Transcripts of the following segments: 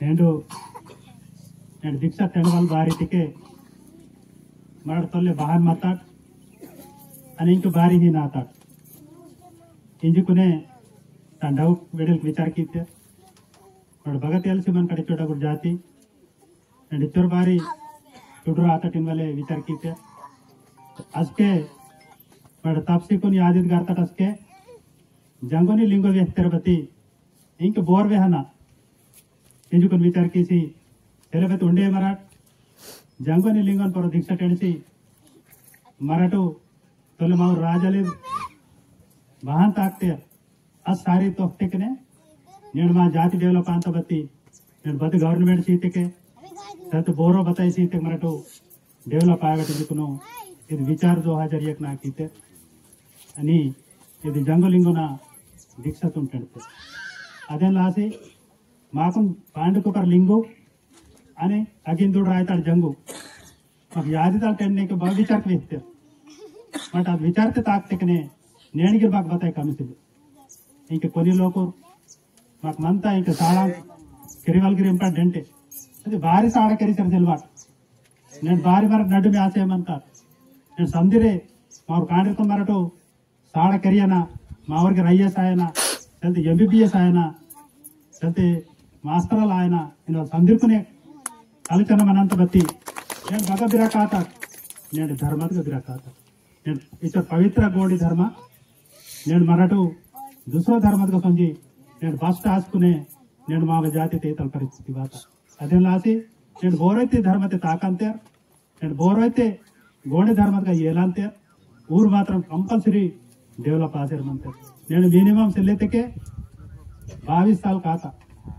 नेंडु दीक्षा तेणवाल बारी तिके मरड़ बाहन माताड आणि इंक बारी ही नाताड इंजुकुने तंडाव वेडल विचार कीते मरड़ भगत एल सिमन कड़े चोटा गुर जाती इतर बारी टुडर आता टीम वाले विचार कीते अस्के मरड़ तापसी को यादित गारता अस्के जंगोनी लिंगो वेहतर बती इंक बोर वेहना इंजुकुन विचार कीसी तेरे उंडे मराठ जंगोनी लिंगन पर दीक्षा टेणसी मराठो तोले माव राजले वाहन ताकते अस सारी तोफ्टेकने नेण मा जाति डेवलप ಅಂತ ಬತ್ತಿ नेण बद गवर्नमेंट सीतेके तत बोरो बताई सीते मराठो डेवलप ಆಗಟ दिकुनो ಇದು विचार 2001 ना कीते आणि ಇದು जंगलिंगोना दीक्षा ತುಂಟೆಂತೆ ಅದೆಲ್ಲ ಆಸಿ ಮಾಕುನ್ ಪಾಂಡಕು पर लिंगो आणि अगिन दूर रायताड जंगू मग यादीताल टेन्ने के बाग विचार वेहते मट अब विचारते ताकतेकने नेणगिर बाग बताय कमिसिल इंके कोनी लोको मग मनता इंके साळा किरिवालगिर इंपार्टेंट अदे बारी साळा करिसर सेल्वा नेन बारी मर नड्डु में आसे मनता नेन संदिरे मावर कांडिरतो मरटो साळा करियना मावरगे रईएस आयना चलते एमबीबीएस आयना चलते मास्टरल आयना इन संदिरकुने आलोचना मनांत बत्ती నేను బగ బిరకాత నేను ధర్మదగ బిరకాత నేను ఇత పవిత్ర గోడి ధర్మ నేను మరటు दूसरो ధర్మదగ సంజి నేను బస్ట్ ఆస్కునే నేను మావ జాతి తేతల పరిస్థితి వాత అదెలాసి నేను బోరైతే ధర్మతే తాకంతే నేను బోరైతే గోడి ధర్మదగ ఏలాంతే ఊరు మాత్రం కంపల్సరీ డెవలప్ ఆసరమంతే నేను మినిమం సెల్లెతకే 22 साल కాత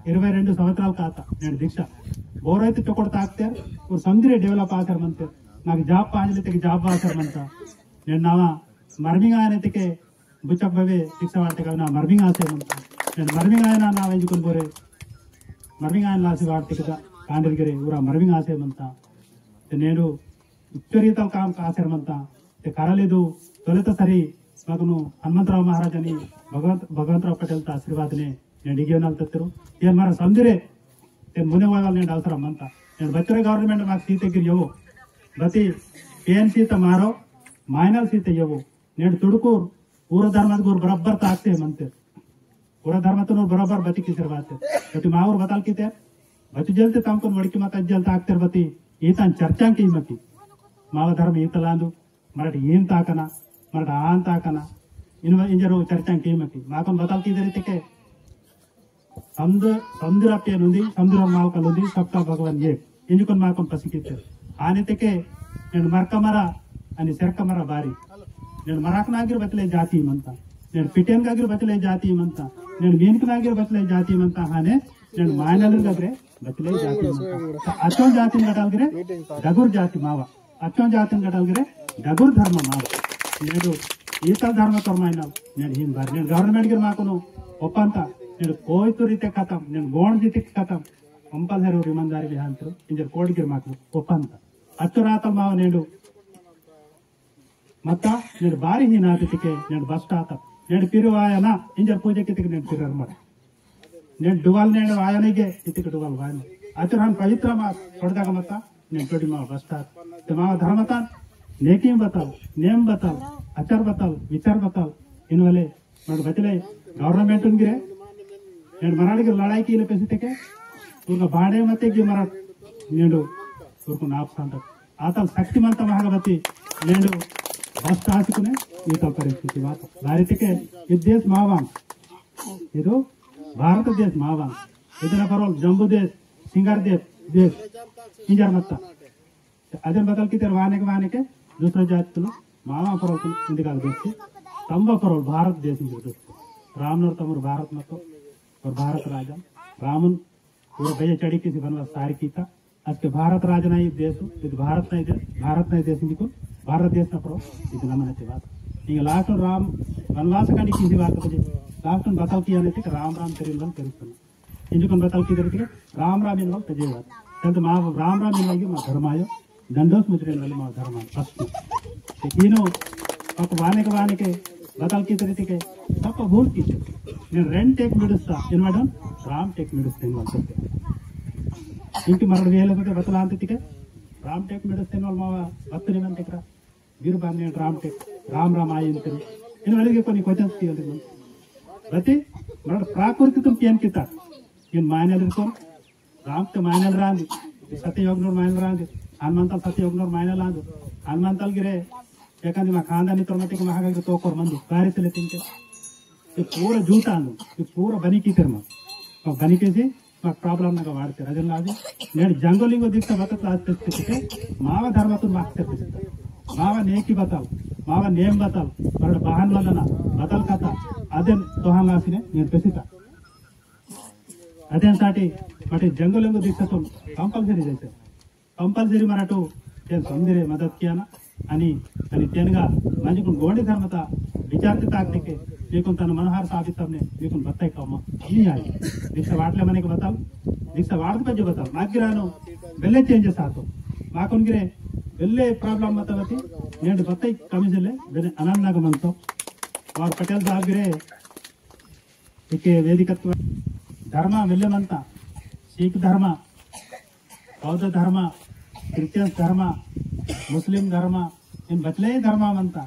22 సంవత్సరాల కాత నేను దీక్ష बोरायते टोकोड ताकते और संदिरे डेवलप आसर मनते नाक जाब पांजले जाब आसर मनता నేను నావ మర్మింగ్ ఆయనతికే బుచ్చక్ బవే దీక్ష వాడతే కదా నా మర్మింగ్ ఆసే మనతా నేను మర్మింగ్ ఆయన నా వెంజుకొని పోరే మర్మింగ్ ఆయన లాసి వాడతే కదా కాండల్గిరే ఊరా మర్మింగ్ ఆసే మనతా నేను ఉత్తరీతల కామ్ ఆసర్ మనతా ते కరలేదు తొలత సరి మగను హనుమంతరావు మహారాజ్ అని భగవంతరావు పటేల్ త ఆశీర్వాదనే నేను డిగియోనల్ తత్తరు ఏ మర సందిరే मुने वाला ने डालसर मनता నేను బచ్చరే గవర్నమెంట్ మాకు సీట్ దగ్గర ఇవ్వు బతి పేన్ సీత మారో మైనల్ సీత ఇవ్వు నేను తుడుకు ಊರ ಧರ್ಮದ ಗುರು ಬರಬ್ಬರ್ ತಾಕ್ತೆ ಮಂತೆ ಊರ ಧರ್ಮತನು ಬರಬ್ಬರ್ ಬತಿ ಕಿಸರ್ ಬಾತೆ ಬತಿ ಮಾವರ್ ಬತಾಲ್ ಕಿತೆ ಬತಿ ಜಲ್ತೆ ತಮಕು ಮಡಿಕೆ ಮತ ಜಲ್ತ ಆಗ್ತಿರ್ ಬತಿ ಈತನ್ ಚರ್ಚಾಂ ಕಿ ಮತಿ ಮಾವ ಧರ್ಮ ಈತಲಾಂದು ಮರಟಿ ಏನ್ ತಾಕನ ಮರಟ ಆನ್ ತಾಕನ ಇನ್ವ ಇಂಜರು ಚರ್ಚಾಂ ಕಿ ಮತಿ ಮಾಕನ್ ಬತಾಲ್ ಕಿದರಿ ತಿಕೆ समुद्र नुंदी समुद्र मालकलुंदी सबका भगवान ये इंजुकन माकन पसिकिते आने तेके నేను మరకమర అని సెరకమర బారి నేను మరాకనాగిర బతలే జాతి మంతా నేను పిటెన్గాగిర బతలే జాతి మంతా నేను మీనకనాగిర బతలే జాతి మంతా ಹಾನೆ నేను ಮಾಯನಲಗರೆ ಬತಲೇ ಜಾತಿ ಮಂತಾ ಅಚ್ಚೋನ್ ಜಾತಿ ಗಟಲ್ಗರೆ ಡಗುರ್ ಜಾತಿ ಮಾವ ಅಚ್ಚೋನ್ ಜಾತಿ ಗಟಲ್ಗರೆ ಡಗುರ್ ಧರ್ಮ ಮಾವ నేను ಈತಲ್ ಧರ್ಮ ತರ್ಮೈನ నేను ಹಿಂ ಬಾರಿ నేను ಗವರ್ನಮೆಂಟ್ ಗೆ ಮಾಕನು ಒಪ್ಪಂತ నేను కోయితు రీతే ఖతం నేను గోణ్ జితి ఖతం కంపల్సరీ రిమందారి విహాంతరు ఇంజర్ కోడిగిర్ మాకు ఒప్పంత ಅಚ್ಚು ರಾತಲ್ ಮಾವ నేను ಮತ್ತ నేను ಬಾರಿ ಹೀನಾತಿಕೆ నేను ಬಸ್ಟ್ ಆತ నేను ಪಿರುವಾಯನ ಇಂಜರ್ ಪೂಜೆಗೆ ತಿಕ್ಕೆ నేను ಪಿರರ್ ಮಾಡ నేను ಡುವಾಲ್ నేను ವಾಯನಿಗೆ ಇತಿಕೆ ಡುವಾಲ್ ವಾಯನ ಅಚ್ಚು ಹನ್ ಪವಿತ್ರ ಮಾ ಕೊಡದಾಗ ಮತ್ತ నేను ಟೋಡಿ ಮಾವ ಬಸ್ಟ್ ಆತ te ಮಾವ ಧರ್ಮತ नेकी बताओ नेम बताओ आचार बताओ विचार बताओ इन वाले मैं बचले गवर्नमेंट उनगिरे నేను మరాడికి లడాయికి ఇలా పెసితే ఊరుక బాడే మతేకి మర నేను ఊరుకు నాప్సంట ఆతల్ శక్తిమంత మహాగవతి నేను బస్ట్ ఆసుకునే ఈతల పరిస్థితి వాత భారతಕ್ಕೆ ಈ ದೇಶ ಮಾವಾಂ ಇದು ಭಾರತ ದೇಶ ಮಾವಾಂ ಇದರ ಪರಲ್ ಜಂಬೂ ದೇಶ ಸಿಂಗಾರ್ ದೇಶ ಇಂಜರ್ ಮತ್ತ ಅದರ ಬದಲ್ ಕಿತರ ವಾನೆ के दूसरे ಜಾತಿಗಳು ಮಾವಾ ಪರಲ್ ಇಂದಿಗಾಲ ದೇಶ ತಂಬ ಪರಲ್ ಭಾರತ ದೇಶ ಇಂಜರ್ ರಾಮನವರ ತಮರು ಭಾರತ ಮತ್ತು और भारत राजा रामन पूरा भैया चढ़ी किसी बनवास सारी की था आज के भारत राजा नहीं देश भारत नहीं देश को भारत देश ना पड़ो इतना मन बात ಈಗ लास्ट राम वनवास कांडी किसी बात को लास्ट बताओ किया नहीं थे राम राम करील बन करिस्तान इंजुकन बताओ की दरती राम राम इन तजे बात तंत मा राम राम इन मा धर्मायो दंडोस मुजरे मा धर्म फस्ट तीनो अब वाने के बताओ की दरती के सब भूल की నేను రెంట్ టేక్ మిడుస్తా ఏం మేడం రామ్ టేక్ మిడుస్తాను అంటే इंक मरड़ वेले बतला अंतिके रामटेक मेडिसिन वाल मावा बत्तनी मंतिकरा गिर बांधने रामटेक राम राम आई अंतनी इन वाले कोनी क्वेश्चंस कियले मन बते मरड़ प्राकृतिक तुम केन किता इन मायनल इरकोन राम के मायनल रांद सत्ययोगनोर मायनल रांद हनुमंतल सत्ययोगनोर मायनल रांद हनुमंतल गिरे ಯಾಕಂದ್ರೆ ಮಾ ಖಾಂದಾನಿ ತೊರ್ಮಟ್ಟಿಗೆ ಮಹಾಗಾಗಿ ತೋಕೋರ್ ಮಂದು ಬಾರಿಸಲೆ ತಿಂತೆ ये पूरा झूठा ये पूरा बनी की तेर बनी के प्रॉब्लम नाग वाड़ते अदೆಲ್ಲ आदि నేను जंगलिंगो दिखता बता आस्ते मावा धर्म तो मागते मावा नेकी बताओ मावा नेम बताओ बरड बहान वाला बदल कथा अदे तोहान लासिने నేను पेसिता अदे साठी बटे जंगलिंगो दिखता तो कंपल्सरी जायचं कंपल्सरी मराठो ते समजिरे मदत किया ना आणि तेनगा माझ्याकडून गोंडी धर्मता विचारते ताकते लेकिन तन मनोहर साबित हमने लेकिन बताई कम नहीं आई दीक्षा वाटले मने को बताओ दीक्षा वाड़ पे जो बताओ मागिरानो बेले चेंजेस आतो माकुनगिरे बेले प्रॉब्लम मतवती नेड बताई कमिजले बेने अनन्नाग मंतो और पटेल साहब गिरे इके वेदिकत्व धर्म बेले मंता सिख धर्म बौद्ध धर्म क्रिश्चियन धर्म मुस्लिम धर्म इन बचले धर्म मंता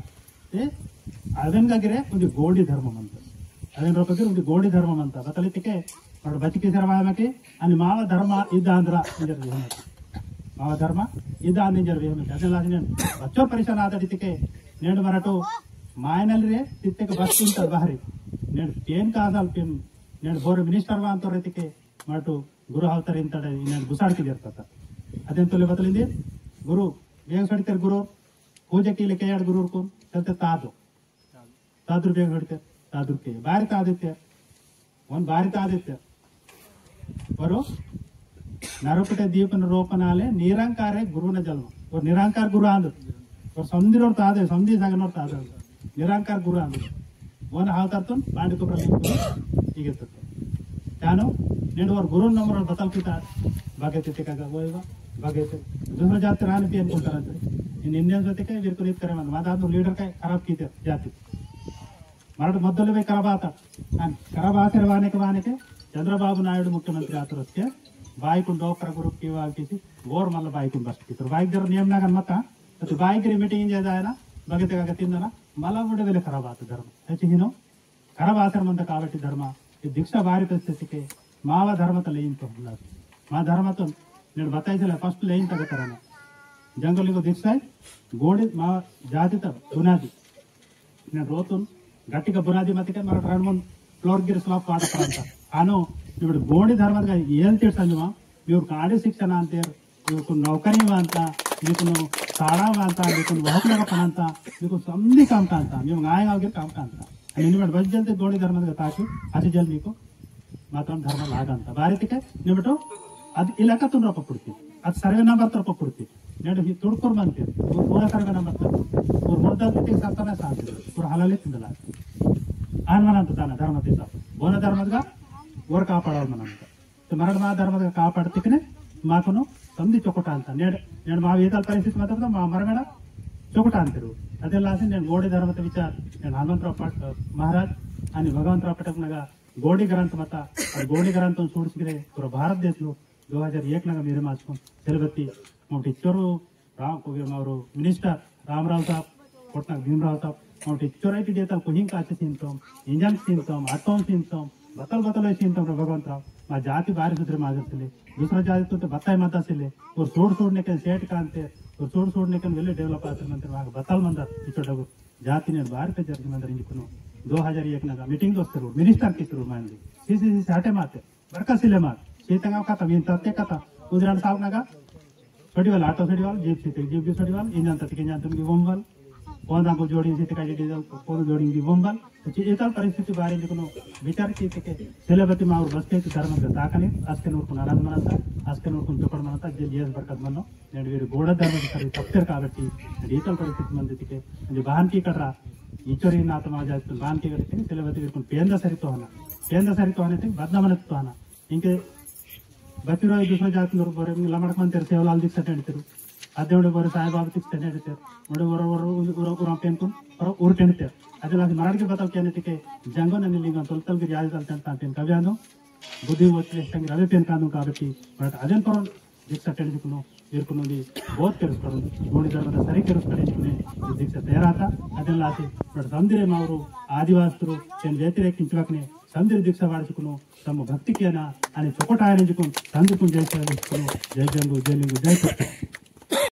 अदनगागिरे ಒಂದು ಗೋಡಿ ಧರ್ಮ ಅಂತ ಅದನ್ನ ರೂಪಕ್ಕೆ ಒಂದು ಗೋಡಿ ಧರ್ಮ ಅಂತ ಬತಲಿತಿಕೆ ನೋಡು ಬಚಿಕೆ ಸರ್ವಾಮಕ್ಕೆ अनि ಮಾವ ಧರ್ಮ ಇದ್ದ ಅಂದ್ರ ಇಂಜರ್ ಹೇಮಕ್ಕೆ ಮಾವ ಧರ್ಮ ಇದ್ದ ಅಂಜರ್ ಹೇಮಕ್ಕೆ ಅದೆಲ್ಲ ನಾನು ಬಚ್ಚೋ ಪರಿಶಾನ ಆದಡಿತಿಕೆ ನೇಡು ಮರಟು ಮಾಯನಲ್ರೆ ತಿತ್ತೆಗೆ ಬಸ್ ಅಂತ ಬಾರಿ ನೇಡು pain Kaadhal pain ನೇಡು bore minister ವಾ ಅಂತ ರೀತಿಕೆ ಮರಟು ಗುರು ಹಾಲ್ತಾರೆ ಅಂತ ನೇಡು ಗುಸಾಡ್ತಿದೆ ಇರ್ತತ ಅದೆಂತಲೆ ಬತಲಿಂದೆ ಗುರು ಬೇಗ ಸಡಿತಾರೆ ಗುರು पूजा के लिए क्या गुरु को चलते तादो तादुर बेग हड़ते तादुर के बारित आदित्य वन बारित आदित्य बरो नरपटे दीपन रोपनाले निरंकार गुरु न जन्म और निरंकार गुरु आंद और समझिर और तादे समझी सागन और तादे निरंकार गुरु आंद वन हालतर तुम बांड को प्रलिंग ठीक है जानो नेड और गुरु नंबर और बतल की ताद भागे ते का वो भागे ते दूसरा जाते रान पे अनकुंटा इन इंडियन होते क्या वीर को रीत करे मादा लीडर का खराब की जाती मराठ मध्य में खराब आता खराब आते रवाने के चंद्रबाबू नायडू मुख्यमंत्री आते उसके बाइक डॉक्टर ग्रुप की वाली गोर मतलब बाइक बस की बाइक जर नियम ना मत तो बाइक मीटिंग जाए ना बगते का तिंदना मला मुड़े वेले खराब आता धर्म ಹೆಚ್ಚು ಹಿನೋ खराब आचरण ಅಂತ कावटी धर्म ಈ दीक्षा बारी परिस्थिति माव धर्म तो लेन तो मा धर्म तो నేను बताइए फर्स्ट लेन तगतारा जंगली को दीक्षा गोड़ी मा जाति तब बुनादी నేను రోతున్ గట్టిగా బునాది మతికే మన రెండు ఫ్లోర్ గిర్ స్లాబ్ పాట ప్రాంత ఆను ఇప్పుడు గోడి ధర్మగా ఏం చేస్తాను మీరు కాడి శిక్షణ అంటారు మీకు నౌకరీ ಅಂತ మీకు ಸಾಡಾ ಅಂತ మీకు ಬಹುಲಗ ಪಣ ಅಂತ మీకు ಸಂಧಿ ಕಾಮ ಅಂತ ನೀವು ನ್ಯಾಯ ಆಗಿ ಕಾಮ ಅಂತ ನಿನ್ನ ಬಜ್ಜಂತೆ ಗೋಡಿ ಧರ್ಮದ ತಾಕಿ ಅತಿ ಜಲ್ మీకు ಮಾತ್ರ ಧರ್ಮ ಲಾಗಂತ ಭಾರತಿಕೆ ನಿಮ್ಮಟು ಅದು ಇಲಾಖಾ ತುಂಡ್ರಪ್ಪ ಪುಡ್ತಿ ಅದು ಸರ್ವೆ ನಂಬರ್ ತರಪ ಪುಡ್ತಿ नेट ही तुड़कोर बनते पूरा सर्वे नंबर और मुर्दा तिथे सातना साथ और हलाले तिंदला आन मनांत ताना धर्म तिसा वन धर्मदगा वर कापाडाव मनांत ते मरड मा धर्मदगा कापाडतिकने माकुनो संधि चोकಟ ಅಂತ नेड मा वेदाल परिस्थिति ಮಾತಾಡ್ದ मा मरगಡ चोकಟ ಅಂತಿರು ಅದೆಲ್ಲ ಆಸೆ नेड ಗೋಡಿ धर्मದ ವಿಚಾರ नेड हनुमंतराव महाराज आणि भगवंतराव पटकनग गोडी ग्रंथ मत गोडी ग्रंथ सोडिसिದ್ರೆ पूरा भारत देशलो 2001 नग मेरे माचको सेलबत्ती टीचरू राम मिनिस्टर रामराव साहब कोटना भीमराव साहब हम टीचर आई देता कुहिंग काचे सीनतम इंजन सीनतम आटो सीनतम बतल बतल सीनतम भगवंतराव मा जाति बारी सुधरे माजले दूसरा जाति तो बताई माता सिले और सोड़ने के सेट कांते और सोड़ने के वेले डेवलप आते मंत्र वहां बतल मंदर इचोडगु जाति ने बारी पे जर्ग मंदर इंजुकुनो 2001 नगा मीटिंग दोस्तರು मिनिस्टर किसರು मानली सीसी साटे माते बरका सिले मात चेतंगा का तमीन तते कथा उदरान साहब नगा सड़ीवाल आटो सड़ीवाल जीप भी सड़ीवाल इंजन तक इंजन तुम बोम्बल पौधा को जोड़ी से पौधा जोड़ी बोम्बल तो परिस्थिति बारे में विचार की सेलेबती माव बस्ते धर्म दाखने अस्त नोक आराम मनता अस्त नोक चुकड़ मनता जीएस बरकत मनो నేను గోడ ధర్మ తప్పరు కాబట్టి ఈతల పరిస్థితి మందికి అంటే బాహన్ की कटरा ఈచోరి నాత మా జాతి బాహన్ की करते सेलेबती వీరుకు పేంద సరితో అనేది బద్నామనతో అన ఇంకే बच्चों दूसरा जाति बरे लमड़कंतर सेवलाल दिक्सट ಹೇಳ್ತಿರು ಅದೇವಡೆ ಬರೆ ಸಾಯಿಬಾಬಾ ದಿಕ್ಸट ಹೇಳ್ತಿರು ನೋಡಿ ಊರ ಪೆನ್ಕುನ್ ಊರು ಟೆನ್ತಿರು ಅದೆಲ್ಲ ಮರಾಠಿ बताओ क्या नहीं के जंगो ने लिंग तलतल गिर याद चलते हैं पेन कव्यानो ಬುದ್ಧಿ ಸಂಗ್ರಹ ಅದೇ ಕಾನು ಕಾಬಟ್ಟಿ ಬಟ್ ಅದೇನ್ ಪರ ದೀಕ್ಷಾ ಟೆಣಿಸ್ಕೊಂಡು ಇರ್ಕೊಂಡು ಬೋತ್ ಕೆರಿಸ್ಕೊಂಡು ನೋಡಿ ಧರ್ಮದ ಸರಿ ಕೆರಿಸ್ಕೊಂಡು ದೀಕ್ಷಾ ತಯಾರಾತ ಅದೆಲ್ಲ ಆಸೆ ಬಟ್ ಸಂದಿರೆ ಮಾವರು ಆದಿವಾಸರು ವ್ಯತಿರೇಕಿಂಚವಾಕನೆ ಸಂದಿರ ದೀಕ್ಷಾ వాడుకును తమ భక్తికేనా అని చొకటాయనించుకుని సందుకుని జై జంగు జై లింగు జై